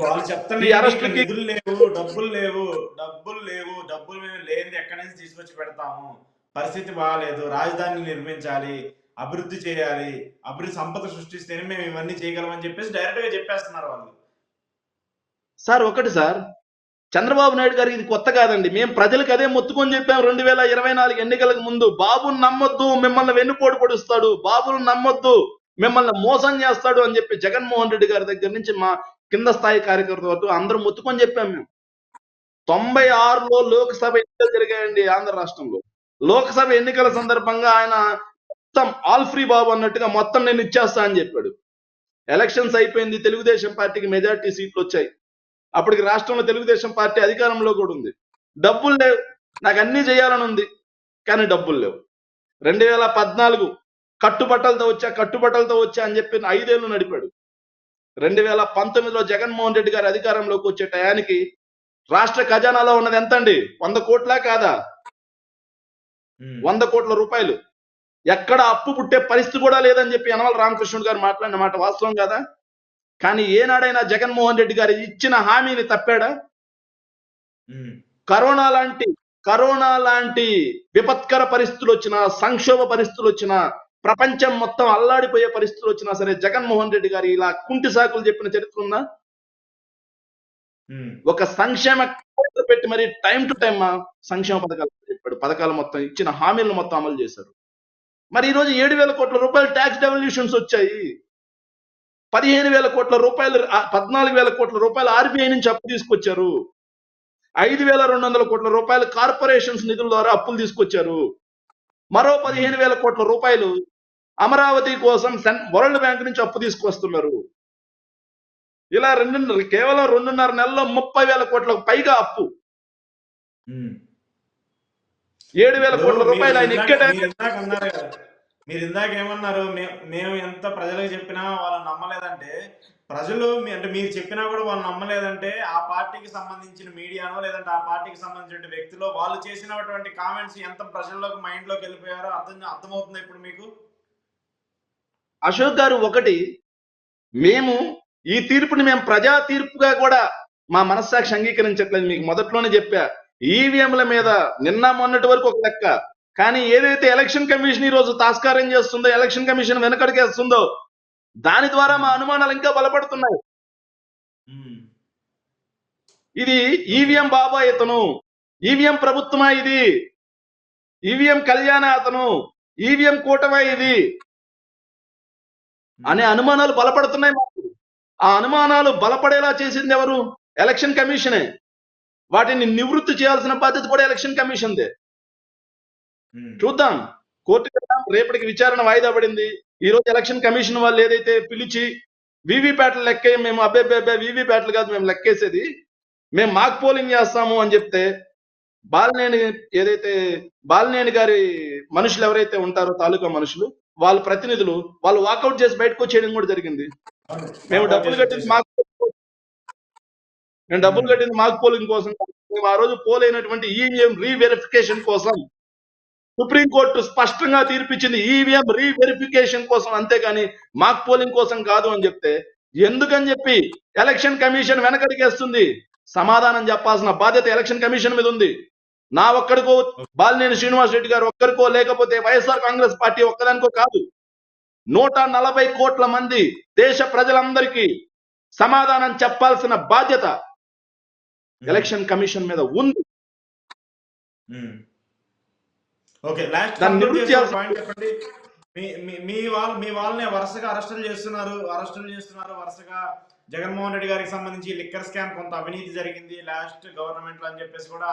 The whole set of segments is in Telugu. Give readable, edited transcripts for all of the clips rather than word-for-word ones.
వాళ్ళు చెప్తాను, నిధులు లేవు, డబ్బులు లేవు, డబ్బులు మేము లేనిది ఎక్కడి నుంచి తీసుకొచ్చి పెడతాము, పరిస్థితి బాగాలేదు, రాజధానిని నిర్మించాలి, అభివృద్ధి చేయాలి, అభివృద్ధి సంపద సృష్టిస్తేనే మేము ఇవన్నీ చేయగలమని చెప్పేసి డైరెక్ట్ గా చెప్పేస్తున్నారు వాళ్ళు. సార్ ఒకటి సార్, చంద్రబాబు నాయుడు గారికి ఇది కొత్త కాదండి. మేము ప్రజలకు అదే మొత్తుకొని చెప్పాం 2024 ఎన్నికలకు ముందు. బాబును నమ్మొద్దు, మిమ్మల్ని వెన్నుపోటు పొడుస్తాడు, బాబును నమ్మొద్దు, మిమ్మల్ని మోసం చేస్తాడు అని చెప్పి జగన్మోహన్ రెడ్డి గారి దగ్గర నుంచి మా కింద స్థాయి కార్యకర్తల వరకు అందరూ మొత్తుకొని చెప్పాం మేము. 96లో లోక్సభ ఎన్నికలు జరిగాయండి ఆంధ్ర రాష్ట్రంలో. లోక్సభ ఎన్నికల సందర్భంగా ఆయన మొత్తం ఆల్ ఫ్రీ బాబు అన్నట్టుగా మొత్తం నేను ఇచ్చేస్తా అని చెప్పాడు. ఎలక్షన్స్ అయిపోయింది, తెలుగుదేశం పార్టీకి మెజారిటీ సీట్లు వచ్చాయి. అప్పటికి రాష్ట్రంలో తెలుగుదేశం పార్టీ అధికారంలో కూడా ఉంది. డబ్బులు లేవు, నాకు అన్ని చేయాలని ఉంది, కానీ డబ్బులు లేవు. 2014 కట్టుబట్టలతో వచ్చా అని చెప్పి 5 ఏళ్ళు నడిపాడు. 2019లో జగన్మోహన్ రెడ్డి గారు అధికారంలోకి వచ్చే టయానికి రాష్ట్ర ఖజానాలో ఉన్నది ఎంత అండి? 100 కోట్ల కాదా? 100 కోట్ల రూపాయలు. ఎక్కడ అప్పు పుట్టే పరిస్థితి కూడా లేదని చెప్పి యనమల రామకృష్ణుడు గారు మాట్లాడిన మాట వాస్తవం కాదా? కానీ ఏనాడైనా జగన్మోహన్ రెడ్డి గారు ఇచ్చిన హామీని తప్పాడా? కరోనా లాంటి విపత్కర పరిస్థితులు వచ్చినా, సంక్షోభ పరిస్థితులు వచ్చినా, ప్రపంచం మొత్తం అల్లాడిపోయే పరిస్థితులు వచ్చినా సరే జగన్మోహన్ రెడ్డి గారు ఇలా కుంటి సాకులు చెప్పిన చరిత్ర ఉందా? ఒక సంక్షేమ పెట్టి మరి టైం టు టైం సంక్షేమ పథకాలు చెప్పాడు. పథకాలు మొత్తం ఇచ్చిన హామీలను మొత్తం అమలు చేశారు. మరి ఈరోజు 7,000 కోట్ల రూపాయలు ట్యాక్స్ డెవల్యూషన్స్ వచ్చాయి. 15,000 కోట్ల రూపాయలు, 14,000 కోట్ల రూపాయలు ఆర్బీఐ నుంచి అప్పు తీసుకొచ్చారు. 5,200 కోట్ల రూపాయలు కార్పొరేషన్స్ నిధుల ద్వారా అప్పులు తీసుకొచ్చారు. మరో 15,000 కోట్ల రూపాయలు అమరావతి కోసం వరల్డ్ బ్యాంక్ నుంచి అప్పు తీసుకొస్తున్నారు. ఇలా కేవలం 2.5 నెలల్లో 30,000 కోట్లకు పైగా అప్పు. 7,000 కోట్ల రూపాయలు ఆయన మీరు ఇందాక ఏమన్నారు, మేము ఎంత ప్రజలకు చెప్పినా వాళ్ళు నమ్మలేదంటే, ప్రజలు అంటే మీరు చెప్పినా కూడా వాళ్ళు నమ్మలేదంటే ఆ పార్టీకి సంబంధించిన మీడియానో లేదంటే ఆ పార్టీకి సంబంధించిన వ్యక్తులు వాళ్ళు చేసినటువంటి కామెంట్స్ ఎంత ప్రజల్లోకి మైండ్లోకి వెళ్ళిపోయారో అర్థమవుతుంది ఇప్పుడు మీకు. అశోక్ గారు, ఒకటి, మేము ఈ తీర్పుని మేము ప్రజా తీర్పుగా కూడా మా మనస్సాక్షి అంగీకరించట్లేదు. మీకు మొదట్లోనే చెప్పా, ఈవీఎంల మీద నిన్న మొన్నటి వరకు ఒక లెక్క, కానీ ఏదైతే ఎలక్షన్ కమిషన్ ఈ రోజు తాస్కారం చేస్తుందో, ఎలక్షన్ కమిషన్ వెనకడికేస్తుందో, దాని ద్వారా మా అనుమానాలు ఇంకా బలపడుతున్నాయి. ఇది ఈవీఎం బాబా ఇతను, ఈవీఎం ప్రభుత్వమా ఇది, ఈవీఎం కళ్యాణ అతను, ఈవీఎం కూటమా ఇది అనే అనుమానాలు బలపడుతున్నాయి మాకు. ఆ అనుమానాలు బలపడేలా చేసింది ఎవరు? ఎలక్షన్ కమిషనే. వాటిని నివృత్తి చేయాల్సిన బాధ్యత కూడా ఎలక్షన్ కమిషన్దే. చూద్దాం, కోర్టుకి రేపటికి విచారణ వాయిదా పడింది. ఈ రోజు ఎలక్షన్ కమిషన్ వాళ్ళు ఏదైతే పిలిచి వీవీప్యాట్లు లెక్కే, మేము అబ్బే వీవీప్యాట్లు కాదు మేము లెక్కేసేది, మేము మాక్ పోలింగ్ చేస్తాము అని చెప్తే, బాలినేని గారి మనుషులు ఎవరైతే ఉంటారో, తాలూకా మనుషులు, వాళ్ళ ప్రతినిధులు, వాళ్ళు వాకౌట్ చేసి బయటకు వచ్చేయడం కూడా జరిగింది. మేము డబ్బులు కట్టింది మాక్ పోలింగ్ కోసం, మేము ఆ రోజు పోల్ అయినటువంటి ఈవీఎం రీవెరిఫికేషన్ కోసం. సుప్రీంకోర్టు స్పష్టంగా తీర్పిచ్చింది, ఈవీఎం రీవెరిఫికేషన్ కోసం, అంతేగాని మాక్ పోలింగ్ కోసం కాదు అని చెప్తే, ఎందుకని చెప్పి ఎలక్షన్ కమిషన్ వెనకడిగేస్తుంది? సమాధానం చెప్పాల్సిన బాధ్యత ఎలక్షన్ కమిషన్ మీద ఉంది. నా ఒక్కడికో, బాలినేని శ్రీనివాస్ రెడ్డి గారు ఒక్కరికో, లేకపోతే వైఎస్ఆర్ కాంగ్రెస్ పార్టీ ఒక్కదానికో కాదు, 140 కోట్ల మంది దేశ ప్రజలందరికీ సమాధానం చెప్పాల్సిన బాధ్యత ఎలక్షన్ కమిషన్ మీద ఉంది. ఓకే, లాస్ట్ పాయింట్ చెప్పండి. మీ వాళ్ళని వరుసగా అరెస్టులు చేస్తున్నారు వరుసగా. జగన్మోహన్ రెడ్డి గారికి సంబంధించి లిక్కర్ స్కామ్ కొంత అవినీతి జరిగింది లాస్ట్ గవర్నమెంట్ లో అని చెప్పేసి కూడా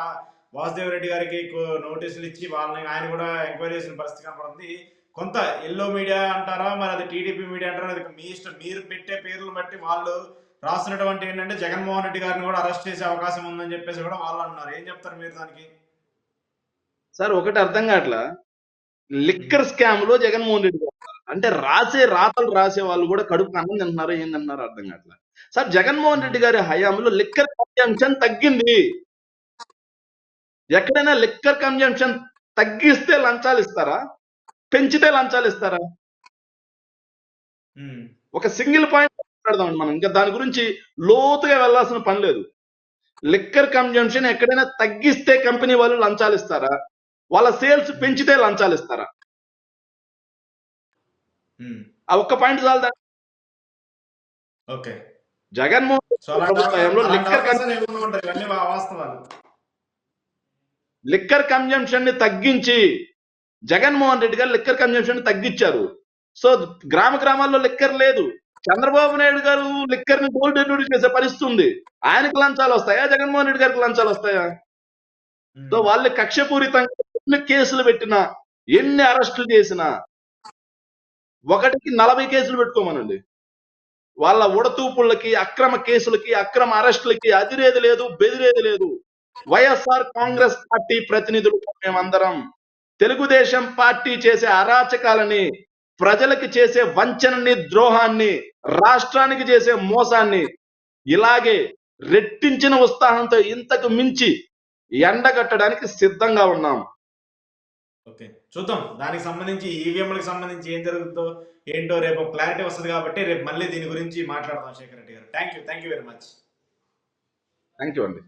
వాసుదేవ్ రెడ్డి గారికి నోటీసులు ఇచ్చి ఆయన కూడా ఎంక్వైరీ చేసిన పరిస్థితి కనపడుతుంది. కొంత ఎల్లో మీడియా అంటారా, మరి అది టీడీపీ మీడియా అంటారా, అది మీ ఇష్టం. మీరు పెట్టే పేర్లు బట్టి వాళ్ళు రాస్తున్నటువంటి ఏంటంటే జగన్మోహన్ రెడ్డి గారిని కూడా అరెస్ట్ చేసే అవకాశం ఉందని చెప్పేసి కూడా వాళ్ళు అన్నారు. ఏం చెప్తారు మీరు దానికి? సార్, ఒకటి అర్థం కావట్లా, లిక్కర్ స్కామ్ లో జగన్మోహన్ రెడ్డి గారు అంటే రాతలు రాసే వాళ్ళు కూడా కడుపు అన్నం తింటున్నారో ఏంటంటున్నారో అర్థం కావట్లా. సార్, జగన్మోహన్ రెడ్డి గారి హయాంలో లిక్కర్ కన్జంప్షన్ తగ్గింది. ఎక్కడైనా లిక్కర్ కన్జంప్షన్ తగ్గిస్తే లంచాలు ఇస్తారా? పెంచితే లంచాలు ఇస్తారా? ఒక సింగిల్ పాయింట్ మాట్లాడదాం మనం. ఇంకా దాని గురించి లోతుగా వెళ్ళాల్సిన పని లేదు. లిక్కర్ కన్జంప్షన్ ఎక్కడైనా తగ్గిస్తే కంపెనీ వాళ్ళు లంచాలు ఇస్తారా? వాళ్ళ సేల్స్ పెంచితే లంచాలు ఇస్తారా? ఆ ఒక్క పాయింట్ చాలు. ఓకే. జగన్మోహన్ సో అలాంటి ప్రభుత్వ హయాంలో అవకాశాలు ఏమన్నా ఉంటాయి, ఇవన్నీ వాస్తవాలు. లిక్కర్ కన్జంప్షన్ ని తగ్గించి జగన్మోహన్ రెడ్డి గారు లిక్కర్ కన్జంప్షన్ ని తగ్గించారు. సో గ్రామ గ్రామాల్లో లిక్కర్ లేదు. చంద్రబాబు నాయుడు గారు లిక్కర్ ని గోల్డ్ డ్యూటీ చేసే పరిస్థితి ఉంది. ఆయనకు లంచాలు వస్తాయా? జగన్మోహన్ రెడ్డి గారికి లంచాలు వస్తాయా? సో వాళ్ళు కక్షపూరితంగా ఎన్ని కేసులు పెట్టినా, ఎన్ని అరెస్టులు చేసినా, ఒకటికి 40 కేసులు పెట్టుకోమనండి. వాళ్ళ ఉడతూపుళ్ళకి, అక్రమ కేసులకి, అక్రమ అరెస్టులకి అదిరేది లేదు, బెదిరేది లేదు. వైఎస్ఆర్ కాంగ్రెస్ పార్టీ ప్రతినిధులు మేమందరం తెలుగుదేశం పార్టీ చేసే అరాచకాలని, ప్రజలకి చేసే వంచనని, ద్రోహాన్ని, రాష్ట్రానికి చేసే మోసాన్ని ఇలాగే రెట్టించిన ఉత్సాహంతో ఇంతకు మించి ఎండగట్టడానికి సిద్ధంగా ఉన్నాం. ఓకే, చూద్దాం. దానికి సంబంధించి ఈవీఎంలకు సంబంధించి ఏం జరుగుతుందో ఏంటో రేపు క్లారిటీ వస్తుంది కాబట్టి రేపు మళ్ళీ దీని గురించి మాట్లాడదాం శేఖర్ రెడ్డి గారు. Thank you very much. Thank you అండి.